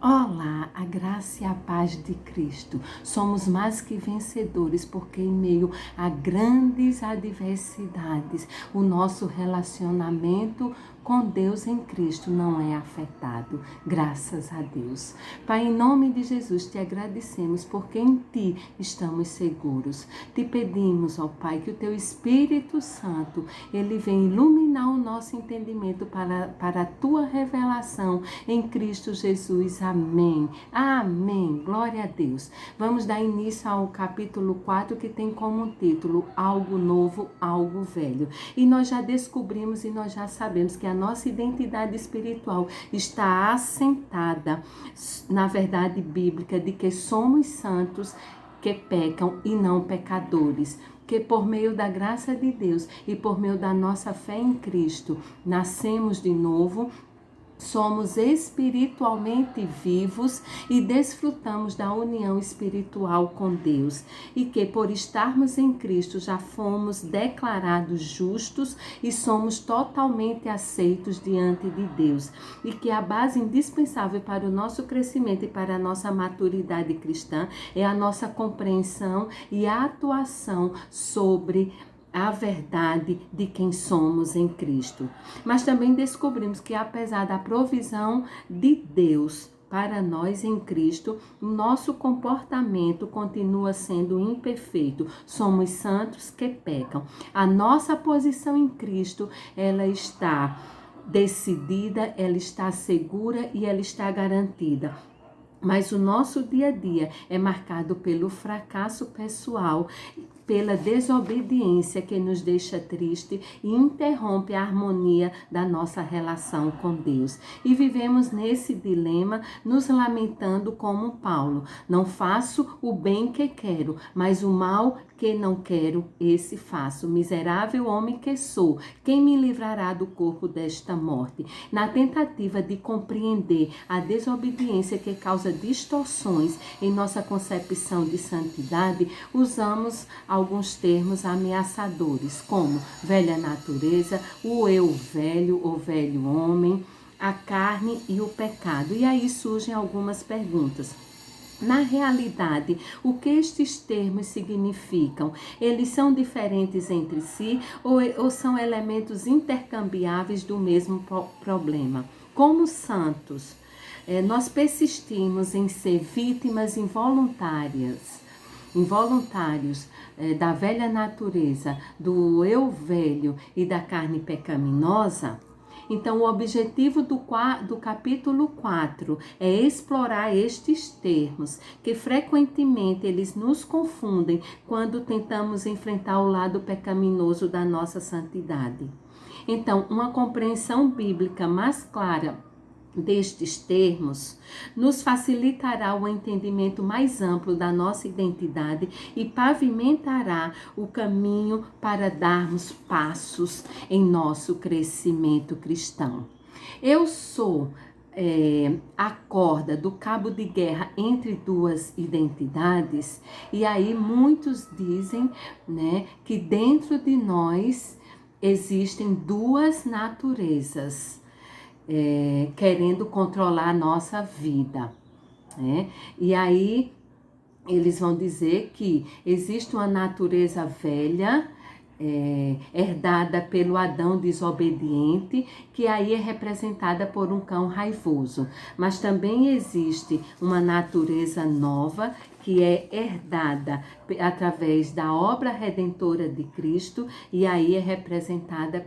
Olá, a graça e a paz de Cristo. Somos mais que vencedores porque em meio a grandes adversidades, o nosso relacionamento com Deus em Cristo não é afetado. Graças a Deus. Pai, em nome de Jesus, te agradecemos porque em ti estamos seguros. Te pedimos, ó Pai, que o teu Espírito Santo, ele venha iluminar o nosso entendimento para a tua revelação em Cristo Jesus. Amém. Amém. Glória a Deus. Vamos dar início ao capítulo 4, que tem como título Algo Novo, Algo Velho. E nós já descobrimos e nós já sabemos que a nossa identidade espiritual está assentada na verdade bíblica de que somos santos que pecam e não pecadores. Que por meio da graça de Deus e por meio da nossa fé em Cristo, nascemos de novo, somos espiritualmente vivos e desfrutamos da união espiritual com Deus. E que por estarmos em Cristo já fomos declarados justos e somos totalmente aceitos diante de Deus. E que a base indispensável para o nosso crescimento e para a nossa maturidade cristã é a nossa compreensão e a atuação sobre a verdade de quem somos em Cristo. Mas também descobrimos que apesar da provisão de Deus para nós em Cristo, o nosso comportamento continua sendo imperfeito. Somos santos que pecam. A nossa posição em Cristo, ela está decidida, ela está segura e ela está garantida. Mas o nosso dia a dia é marcado pelo fracasso pessoal, pela desobediência que nos deixa triste e interrompe a harmonia da nossa relação com Deus. E vivemos nesse dilema, nos lamentando como Paulo. Não faço o bem que quero, mas o mal que não quero, esse faço. Miserável homem que sou, quem me livrará do corpo desta morte? Na tentativa de compreender a desobediência que causa distorções em nossa concepção de santidade, usamos alguns termos ameaçadores, como velha natureza, o eu velho, o velho homem, a carne e o pecado. E aí surgem algumas perguntas. Na realidade, o que estes termos significam? Eles são diferentes entre si ou são elementos intercambiáveis do mesmo problema? Como santos, nós persistimos em ser vítimas involuntários da velha natureza, do eu velho e da carne pecaminosa. Então, o objetivo do capítulo 4 é explorar estes termos, que frequentemente eles nos confundem quando tentamos enfrentar o lado pecaminoso da nossa santidade. Então, uma compreensão bíblica mais clara destes termos nos facilitará o entendimento mais amplo da nossa identidade e pavimentará o caminho para darmos passos em nosso crescimento cristão. Eu sou a corda do cabo de guerra entre duas identidades, e aí muitos dizem, né, que dentro de nós existem duas naturezas querendo controlar a nossa vida, né? E aí eles vão dizer que existe uma natureza velha, herdada pelo Adão desobediente, que aí é representada por um cão raivoso. Mas também existe uma natureza nova, que é herdada através da obra redentora de Cristo, e aí é representada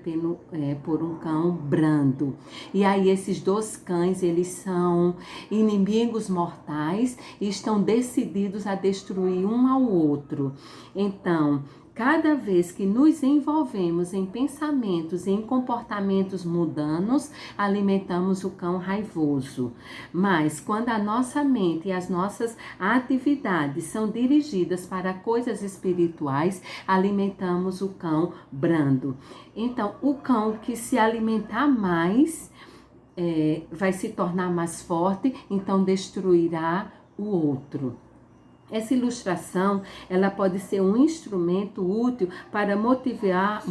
por um cão brando. E aí esses dois cães, eles são inimigos mortais e estão decididos a destruir um ao outro. Então, cada vez que nos envolvemos em pensamentos e em comportamentos mundanos, alimentamos o cão raivoso. Mas quando a nossa mente e as nossas atividades são dirigidas para coisas espirituais, alimentamos o cão brando. Então, o cão que se alimentar mais vai se tornar mais forte, então destruirá o outro. Essa ilustração, ela pode ser um instrumento útil para motivar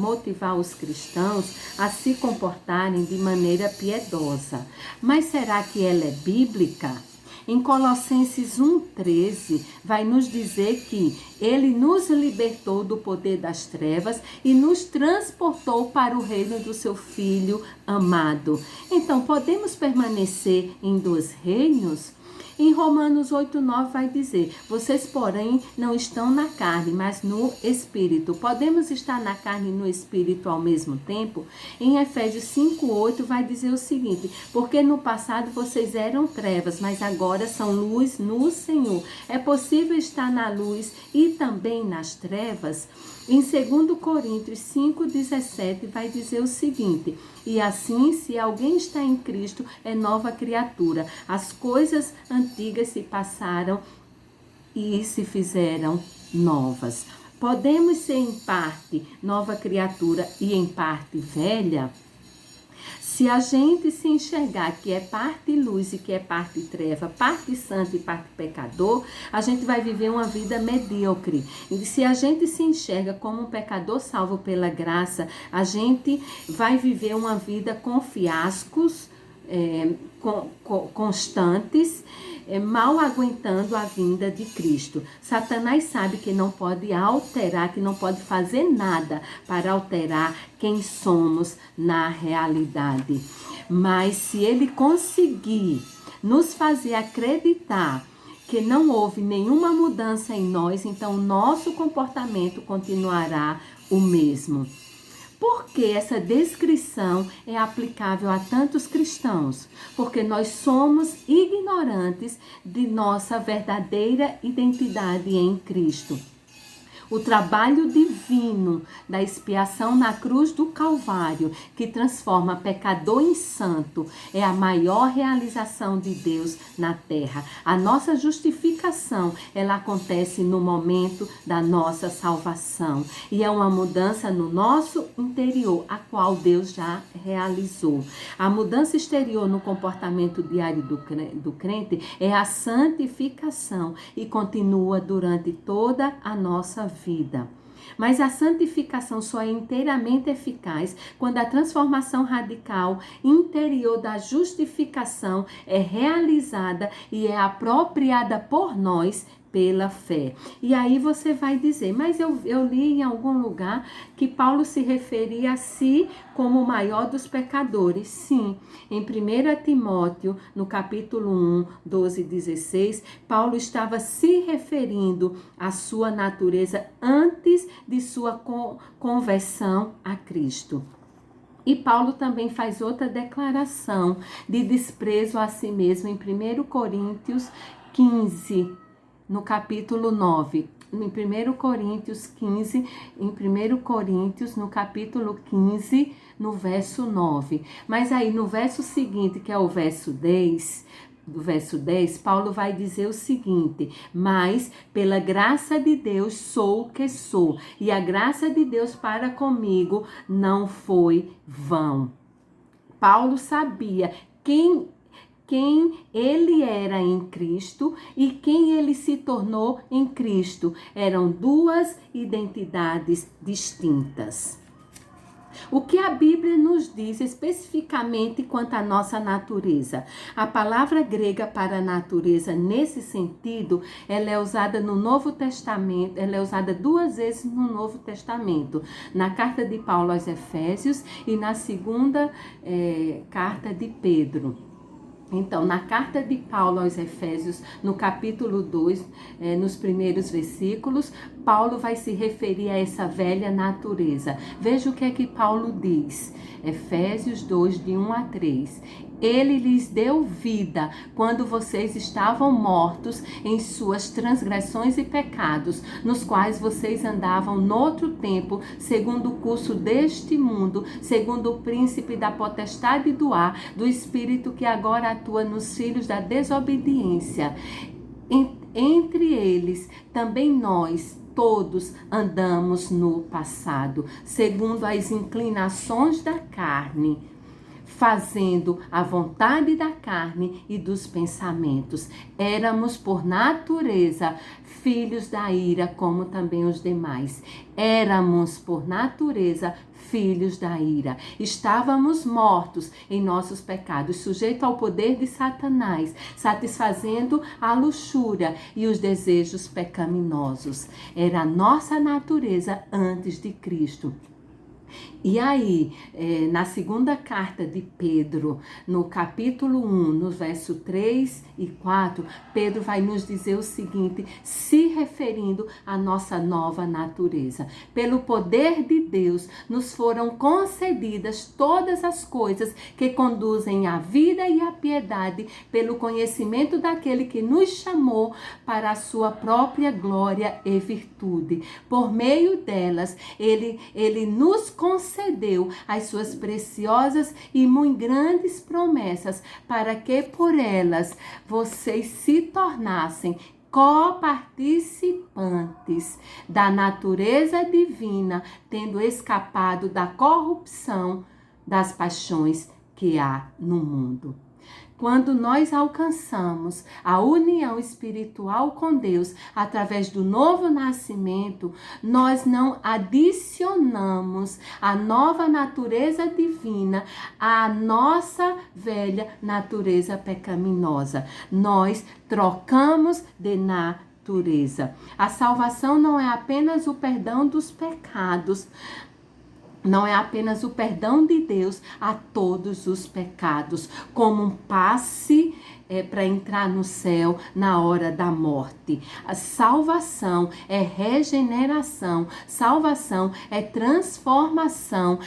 os cristãos a se comportarem de maneira piedosa. Mas será que ela é bíblica? Em Colossenses 1,13, vai nos dizer que ele nos libertou do poder das trevas e nos transportou para o reino do seu Filho amado. Então, podemos permanecer em 2 reinos? Em Romanos 8,9 vai dizer: vocês, porém, não estão na carne, mas no Espírito. Podemos estar na carne e no Espírito ao mesmo tempo? Em Efésios 5,8 vai dizer o seguinte: porque no passado vocês eram trevas, mas agora são luz no Senhor. É possível estar na luz e também nas trevas? Em 2 Coríntios 5,17 vai dizer o seguinte: e assim, se alguém está em Cristo, é nova criatura. As coisas antigas se passaram e se fizeram novas. Podemos ser em parte nova criatura e em parte velha? Se a gente se enxergar que é parte luz e que é parte treva, parte santo e parte pecador, a gente vai viver uma vida medíocre. E se a gente se enxerga como um pecador salvo pela graça, a gente vai viver uma vida com fiascos constantes, mal aguentando a vinda de Cristo. Satanás sabe que não pode alterar, que não pode fazer nada para alterar quem somos na realidade. Mas se ele conseguir nos fazer acreditar que não houve nenhuma mudança em nós, então nosso comportamento continuará o mesmo. Por que essa descrição é aplicável a tantos cristãos? Porque nós somos ignorantes de nossa verdadeira identidade em Cristo. O trabalho divino da expiação na cruz do Calvário, que transforma pecador em santo, é a maior realização de Deus na terra. A nossa justificação, ela acontece no momento da nossa salvação. E é uma mudança no nosso interior, a qual Deus já realizou. A mudança exterior no comportamento diário do crente é a santificação e continua durante toda a nossa vida. Mas a santificação só é inteiramente eficaz quando a transformação radical interior da justificação é realizada e é apropriada por nós pela fé. E aí você vai dizer, mas eu li em algum lugar que Paulo se referia a si como o maior dos pecadores. Sim, em 1 Timóteo, no capítulo 1, 12 e 16, Paulo estava se referindo à sua natureza antes de sua conversão a Cristo. E Paulo também faz outra declaração de desprezo a si mesmo em 1 Coríntios 15, no capítulo 9, em 1 Coríntios 15, em 1 Coríntios, no capítulo 15, no verso 9. Mas aí no verso seguinte, que é o verso 10, do verso 10, Paulo vai dizer o seguinte: mas pela graça de Deus sou o que sou, e a graça de Deus para comigo não foi vão. Paulo sabia quem ele era em Cristo e quem ele se tornou em Cristo. Eram duas identidades distintas. O que a Bíblia nos diz especificamente quanto à nossa natureza? A palavra grega para natureza, nesse sentido, ela é usada no Novo Testamento, ela é usada 2 vezes no Novo Testamento. Na carta de Paulo aos Efésios e na segunda carta de Pedro. Então, na carta de Paulo aos Efésios, no capítulo 2, nos primeiros versículos, Paulo vai se referir a essa velha natureza. Veja o que é que Paulo diz. Efésios 2, de 1 a 3. Ele lhes deu vida quando vocês estavam mortos em suas transgressões e pecados, nos quais vocês andavam noutro tempo, segundo o curso deste mundo, segundo o príncipe da potestade do ar, do espírito que agora atua nos filhos da desobediência. Entre eles, também nós, todos andamos no passado, segundo as inclinações da carne, fazendo a vontade da carne e dos pensamentos. Éramos, por natureza, filhos da ira, como também os demais. Éramos, por natureza, filhos da ira. Estávamos mortos em nossos pecados, sujeitos ao poder de Satanás, satisfazendo a luxúria e os desejos pecaminosos. Era a nossa natureza antes de Cristo. E aí, na segunda carta de Pedro, no capítulo 1, no verso 3 e 4, Pedro vai nos dizer o seguinte, se referindo à nossa nova natureza. Pelo poder de Deus, nos foram concedidas todas as coisas que conduzem à vida e à piedade, pelo conhecimento daquele que nos chamou para a sua própria glória e virtude. Por meio delas, ele nos concedeu as suas preciosas e muito grandes promessas, para que por elas vocês se tornassem coparticipantes da natureza divina, tendo escapado da corrupção das paixões que há no mundo. Quando nós alcançamos a união espiritual com Deus através do novo nascimento, nós não adicionamos a nova natureza divina à nossa velha natureza pecaminosa. Nós trocamos de natureza. A salvação não é apenas o perdão dos pecados, não é apenas o perdão de Deus a todos os pecados, como um passe para entrar no céu na hora da morte. A salvação é regeneração, salvação é transformação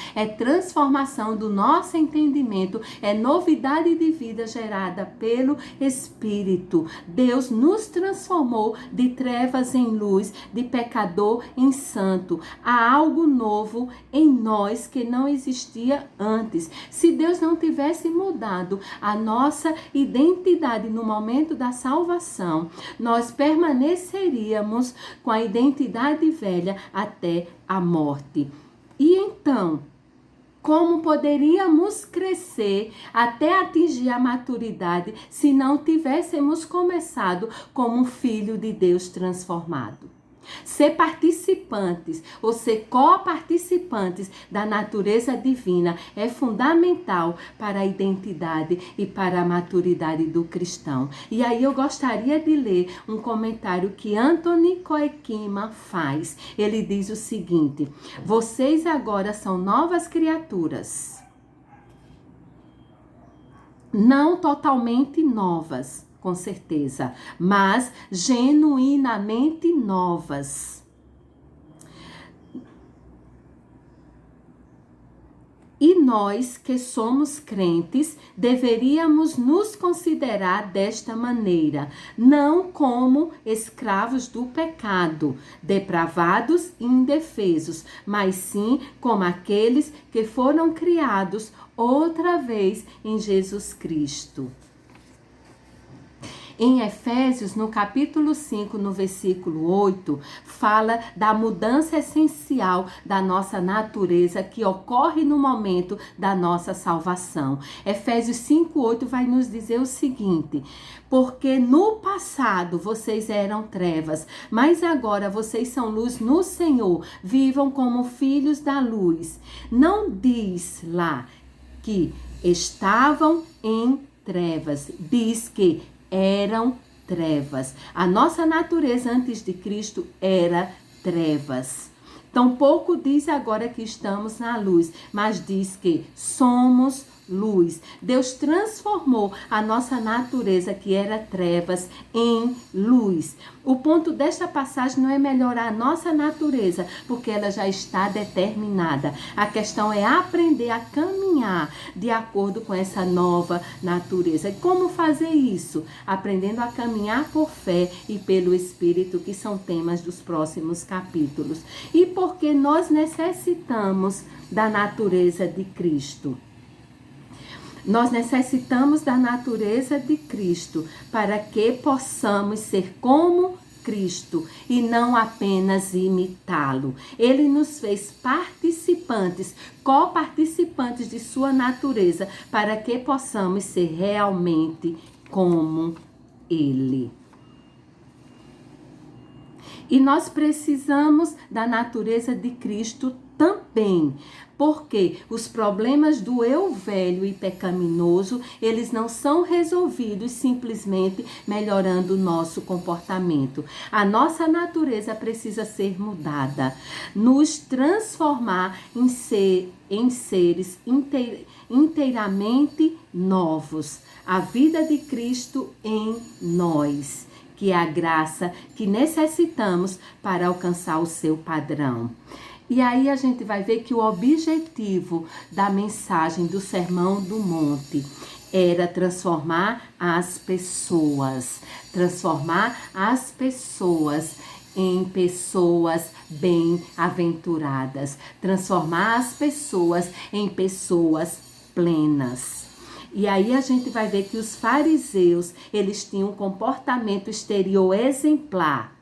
do nosso entendimento, é novidade de vida gerada pelo Espírito. Deus nos transformou de trevas em luz, de pecador em santo. Há algo novo em nós que não existia antes. Se Deus não tivesse mudado a nossa identidade no momento da salvação, nós permaneceríamos com a identidade velha até a morte. E então, como poderíamos crescer até atingir a maturidade se não tivéssemos começado como um filho de Deus transformado? Ser participantes ou ser coparticipantes da natureza divina é fundamental para a identidade e para a maturidade do cristão. E aí eu gostaria de ler um comentário que Anthony Koekima faz. Ele diz o seguinte: vocês agora são novas criaturas. Não totalmente novas, com certeza, mas genuinamente novas. E nós que somos crentes deveríamos nos considerar desta maneira, não como escravos do pecado, depravados e indefesos, mas sim como aqueles que foram criados outra vez em Jesus Cristo. Em Efésios, no capítulo 5, no versículo 8, fala da mudança essencial da nossa natureza que ocorre no momento da nossa salvação. Efésios 5, 8 vai nos dizer o seguinte: porque no passado vocês eram trevas, mas agora vocês são luz no Senhor, vivam como filhos da luz. Não diz lá que estavam em trevas, diz que eram trevas. A nossa natureza antes de Cristo era trevas. Tampouco diz agora que estamos na luz, mas diz que somos luz. Deus transformou a nossa natureza, que era trevas, em luz. O ponto desta passagem não é melhorar a nossa natureza, porque ela já está determinada. A questão é aprender a caminhar de acordo com essa nova natureza. E como fazer isso? Aprendendo a caminhar por fé e pelo Espírito, que são temas dos próximos capítulos. E porque nós necessitamos da natureza de Cristo. Nós necessitamos da natureza de Cristo para que possamos ser como Cristo e não apenas imitá-lo. Ele nos fez participantes, coparticipantes de sua natureza, para que possamos ser realmente como Ele. E nós precisamos da natureza de Cristo também, porque os problemas do eu velho e pecaminoso, eles não são resolvidos simplesmente melhorando o nosso comportamento. A nossa natureza precisa ser mudada, nos transformar em seres inteiramente novos. A vida de Cristo em nós, que é a graça que necessitamos para alcançar o seu padrão. E aí a gente vai ver que o objetivo da mensagem do Sermão do Monte era transformar as pessoas em pessoas bem-aventuradas, transformar as pessoas em pessoas plenas. E aí a gente vai ver que os fariseus, eles tinham um comportamento exterior exemplar,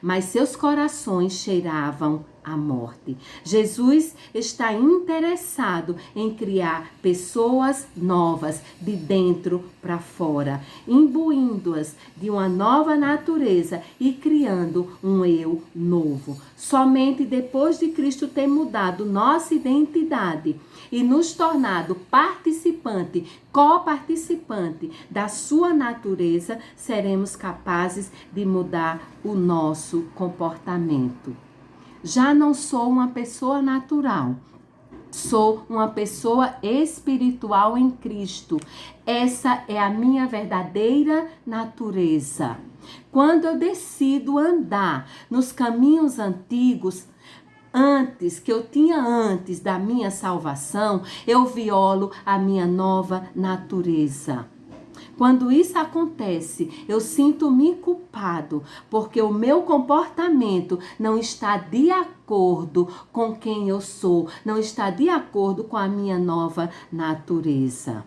mas seus corações cheiravam a morte. Jesus está interessado em criar pessoas novas de dentro para fora, imbuindo-as de uma nova natureza e criando um eu novo. Somente depois de Cristo ter mudado nossa identidade e nos tornado participante, coparticipante da sua natureza, seremos capazes de mudar o nosso comportamento. Já não sou uma pessoa natural, sou uma pessoa espiritual em Cristo. Essa é a minha verdadeira natureza. Quando eu decido andar nos caminhos antigos, que eu tinha antes da minha salvação, eu violo a minha nova natureza. Quando isso acontece, eu sinto-me culpado, porque o meu comportamento não está de acordo com quem eu sou, não está de acordo com a minha nova natureza.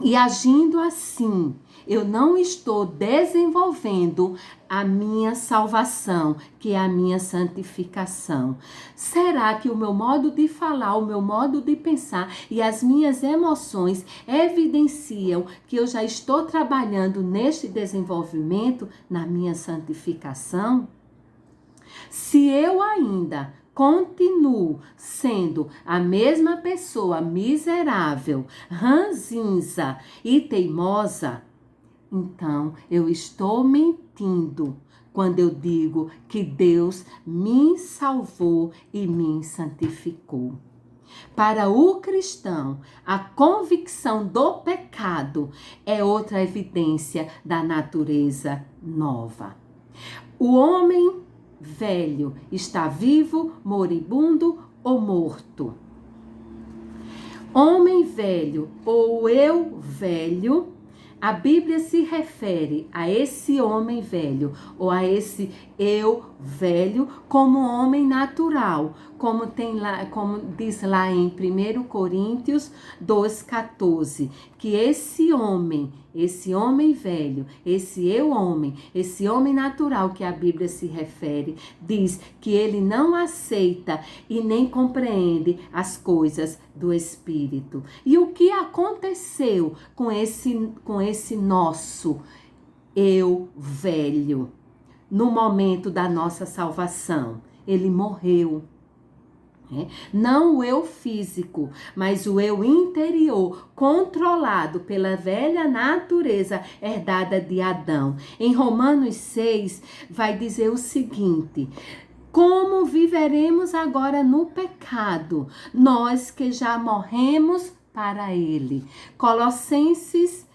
E agindo assim, eu não estou desenvolvendo a minha salvação, que é a minha santificação. Será que o meu modo de falar, o meu modo de pensar e as minhas emoções evidenciam que eu já estou trabalhando neste desenvolvimento, na minha santificação? Se eu ainda continuo sendo a mesma pessoa miserável, ranzinza e teimosa, então eu estou mentindo quando eu digo que Deus me salvou e me santificou. Para o cristão, a convicção do pecado é outra evidência da natureza nova. O homem velho está vivo, moribundo ou morto? Homem velho ou eu velho, a Bíblia se refere a esse homem velho ou a esse eu velho como homem natural, como diz lá em 1 Coríntios 2,14, que esse homem velho, esse homem natural que a Bíblia se refere, diz que ele não aceita e nem compreende as coisas do Espírito. E o que aconteceu com esse nosso eu velho no momento da nossa salvação? Ele morreu. Não o eu físico, mas o eu interior, controlado pela velha natureza herdada de Adão. Em Romanos 6, vai dizer o seguinte: como viveremos agora no pecado, nós que já morremos para ele? Colossenses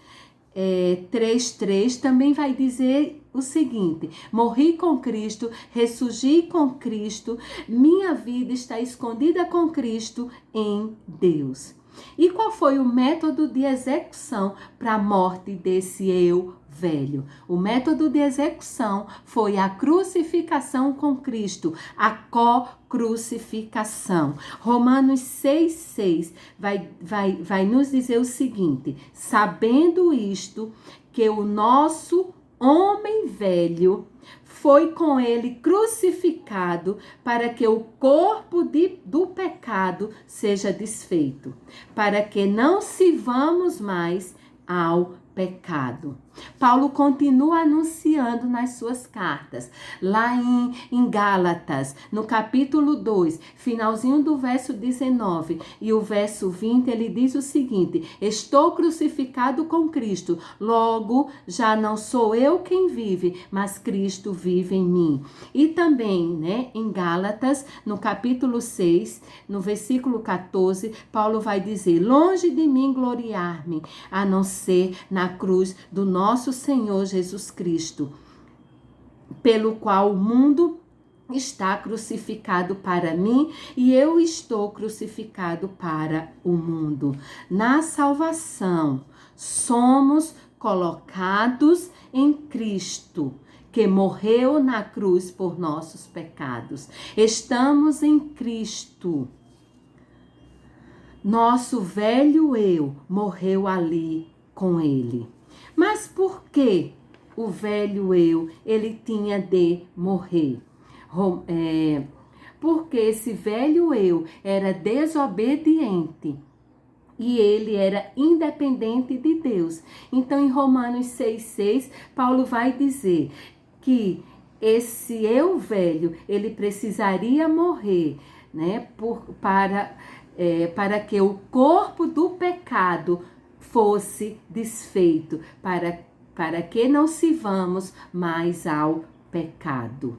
3:3 também vai dizer o seguinte: morri com Cristo, ressurgi com Cristo, minha vida está escondida com Cristo em Deus. E qual foi o método de execução para a morte desse eu velho? O método de execução foi a crucificação com Cristo, a co-crucificação. Romanos 6,6 vai nos dizer o seguinte: sabendo isto, que o nosso homem velho foi com ele crucificado para que o corpo do pecado seja desfeito, para que não sirvamos mais ao pecado. Paulo continua anunciando nas suas cartas, lá em Gálatas, no capítulo 2, finalzinho do verso 19 e o verso 20, ele diz o seguinte: estou crucificado com Cristo, logo já não sou eu quem vive, mas Cristo vive em mim. E também, em Gálatas, no capítulo 6, no versículo 14, Paulo vai dizer: longe de mim gloriar-me, a não ser na cruz do nosso Senhor Jesus Cristo, pelo qual o mundo está crucificado para mim e eu estou crucificado para o mundo. Na salvação, somos colocados em Cristo, que morreu na cruz por nossos pecados. Estamos em Cristo. Nosso velho eu morreu ali com ele. Mas por que o velho eu, ele tinha de morrer? Porque esse velho eu era desobediente e ele era independente de Deus. Então, em Romanos 6,6, Paulo vai dizer que esse eu velho, ele precisaria morrer, para que o corpo do pecado fosse desfeito, para que não sirvamos mais ao pecado.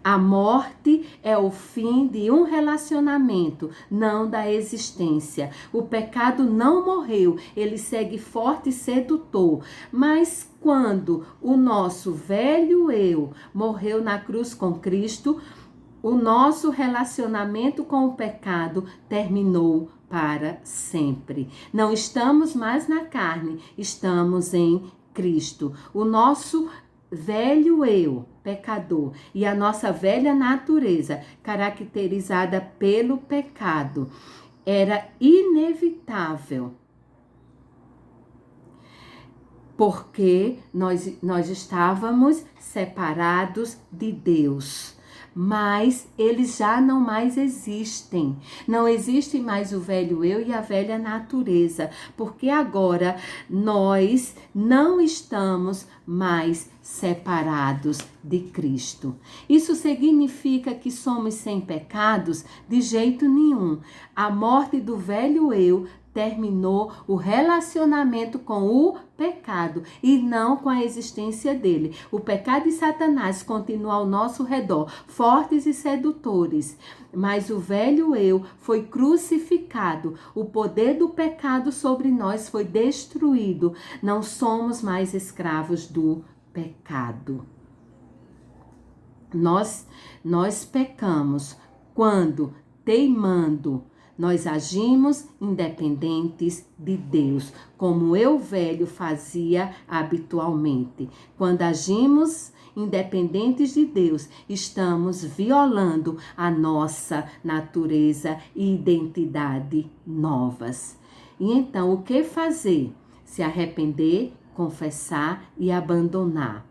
A morte é o fim de um relacionamento, não da existência. O pecado não morreu, ele segue forte e sedutor. Mas quando o nosso velho eu morreu na cruz com Cristo, o nosso relacionamento com o pecado terminou para sempre. Não estamos mais na carne, estamos em Cristo. O nosso velho eu, pecador, e a nossa velha natureza, caracterizada pelo pecado, era inevitável, porque nós estávamos separados de Deus. Mas eles já não mais existem. Não existe mais o velho eu e a velha natureza, porque agora nós não estamos mais separados de Cristo. Isso significa que somos sem pecados? De jeito nenhum. A morte do velho eu terminou o relacionamento com o pecado e não com a existência dele. O pecado e Satanás continuam ao nosso redor, fortes e sedutores, mas o velho eu foi crucificado. O poder do pecado sobre nós foi destruído. Não somos mais escravos do pecado. Nós pecamos quando, teimando, nós agimos independentes de Deus, como o eu velho fazia habitualmente. Quando agimos independentes de Deus, estamos violando a nossa natureza e identidade novas. E então, o que fazer? Se arrepender, confessar e abandonar.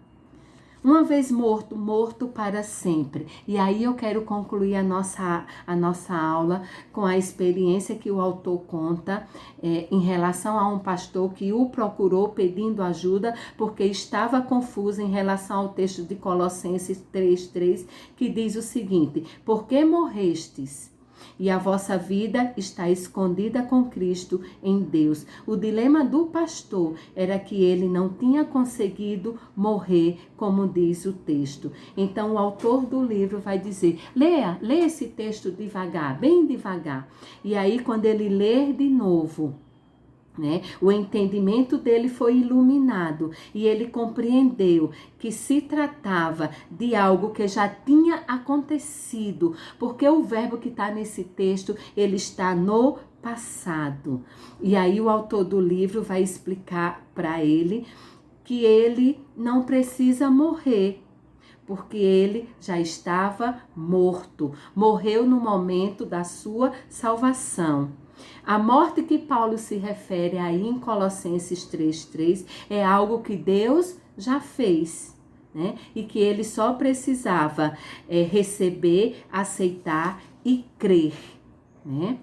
Uma vez morto, morto para sempre. E aí eu quero concluir a nossa aula com a experiência que o autor conta em relação a um pastor que o procurou pedindo ajuda porque estava confuso em relação ao texto de Colossenses 3:3, que diz o seguinte: porque morrestes e a vossa vida está escondida com Cristo em Deus. O dilema do pastor era que ele não tinha conseguido morrer, como diz o texto. Então o autor do livro vai dizer: leia esse texto devagar, bem devagar. E aí quando ele ler de novo, o entendimento dele foi iluminado e ele compreendeu que se tratava de algo que já tinha acontecido, porque o verbo que está nesse texto, ele está no passado. E aí o autor do livro vai explicar para ele que ele não precisa morrer, porque ele já estava morto, morreu no momento da sua salvação. A morte que Paulo se refere aí em Colossenses 3:3 é algo que Deus já fez, né? E que ele só precisava receber, aceitar e crer, né?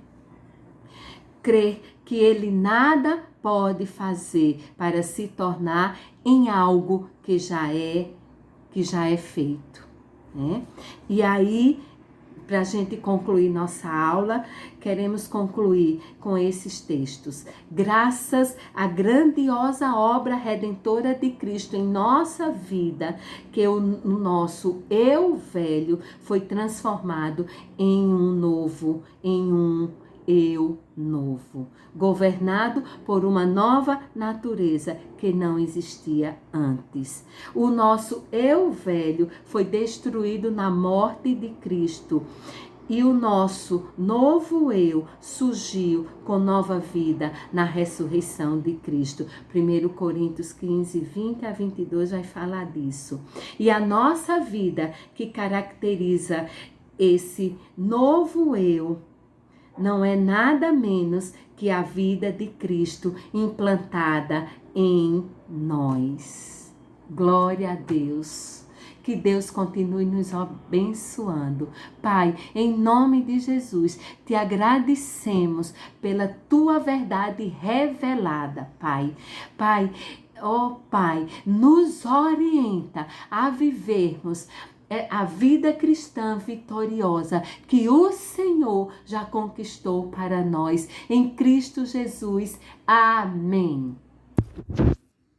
Crer que ele nada pode fazer para se tornar em algo que já é feito, né? E aí, para a gente concluir nossa aula, queremos concluir com esses textos. Graças à grandiosa obra redentora de Cristo em nossa vida, que o nosso eu velho foi transformado em um eu novo, governado por uma nova natureza que não existia antes. O nosso eu velho foi destruído na morte de Cristo e o nosso novo eu surgiu com nova vida na ressurreição de Cristo. 1 Coríntios 15, 20 a 22 vai falar disso. E a nossa vida que caracteriza esse novo eu não é nada menos que a vida de Cristo implantada em nós. Glória a Deus. Que Deus continue nos abençoando. Pai, em nome de Jesus, te agradecemos pela tua verdade revelada, Pai. Pai, Pai, nos orienta a vivermos a vida cristã vitoriosa que o Senhor já conquistou para nós em Cristo Jesus. Amém.